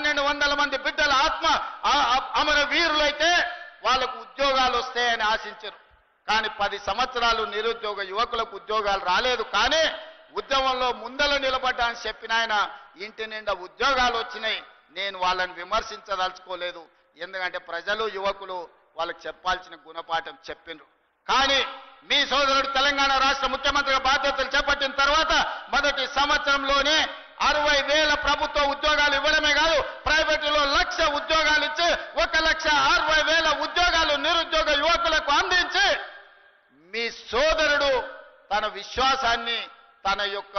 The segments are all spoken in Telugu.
1200 మంది బిడ్డల అమర వీరులైతే వాళ్ళకు ఉద్యోగాలు వస్తాయని ఆశించారు. కానీ 10 సంవత్సరాలు నిరుద్యోగ యువకులకు ఉద్యోగాలు రాలేదు. కానీ ఉద్యమంలో ముందల నిలబడ్డా అని చెప్పిన ఆయన ఇంటి నిండా ఉద్యోగాలు వచ్చినాయి. నేను వాళ్ళని విమర్శించదలుచుకోలేదు. ఎందుకంటే ప్రజలు యువకులు వాళ్ళకి చెప్పాల్సిన గుణపాఠం చెప్పిండ్రు. కానీ మీ సోదరుడు తెలంగాణ రాష్ట్ర ముఖ్యమంత్రిగా బాధ్యతలు చేపట్టిన తర్వాత మొదటి సంవత్సరంలోనే 60,000 ప్రభుత్వ ఉద్యోగాలు ఇవ్వడమే కాదు, ప్రైవేటులో 1,00,000 ఉద్యోగాలు ఇచ్చి 1,60,000 ఉద్యోగాలు నిరుద్యోగ యువకులకు అందించి మీ సోదరుడు తన విశ్వాసాన్ని, తన యొక్క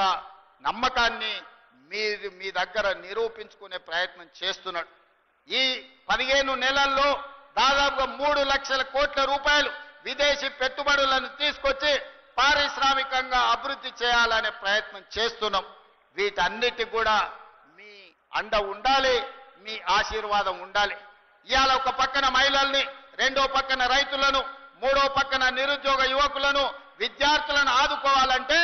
నమ్మకాన్ని మీ దగ్గర నిరూపించుకునే ప్రయత్నం చేస్తున్నాడు. ఈ 15 నెలల్లో దాదాపుగా 3 లక్షల కోట్ల రూపాయలు విదేశీ పెట్టుబడులను తీసుకొచ్చి పారిశ్రామికంగా అభివృద్ధి చేయాలనే ప్రయత్నం చేస్తున్నాం. వీటన్నిటి కూడా మీ అండ ఉండాలి, మీ ఆశీర్వాదం ఉండాలి. ఇవాళ ఒక పక్కన మహిళల్ని, రెండో పక్కన రైతులను, మూడో పక్కన నిరుద్యోగ యువకులను, విద్యార్థులను ఆదుకోవాలంటే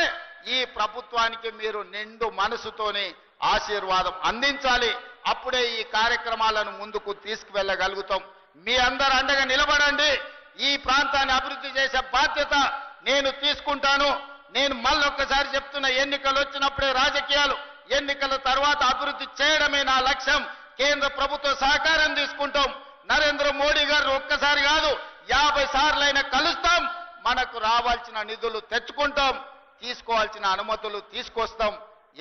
ఈ ప్రభుత్వానికి మీరు నిండు మనసుతోని ఆశీర్వాదం అందించాలి. అప్పుడే ఈ కార్యక్రమాలను ముందుకు తీసుకువెళ్ళగలుగుతాం. మీ అందరు అండగా నిలబడండి. ఈ ప్రాంతాన్ని అభివృద్ధి చేసే బాధ్యత నేను తీసుకుంటాను. నేను మళ్ళొక్కసారి చెప్తున్న, ఎన్నికలు వచ్చినప్పుడే రాజకీయాలు, ఎన్నికల తర్వాత అభివృద్ధి చేయడమే నా లక్ష్యం. కేంద్ర ప్రభుత్వ సహకారం తీసుకుంటాం. నరేంద్ర మోడీ గారు ఒక్కసారి కాదు 50 సార్లైనా కలుస్తాం. మనకు రావాల్సిన నిధులు తెచ్చుకుంటాం, తీసుకోవాల్సిన అనుమతులు తీసుకొస్తాం.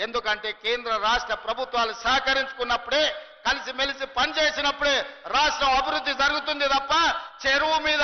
ఎందుకంటే కేంద్ర రాష్ట్ర ప్రభుత్వాలు సహకరించుకున్నప్పుడే, కలిసిమెలిసి పనిచేసినప్పుడే రాష్ట్రం అభివృద్ధి జరుగుతుంది తప్ప చెరువు మీద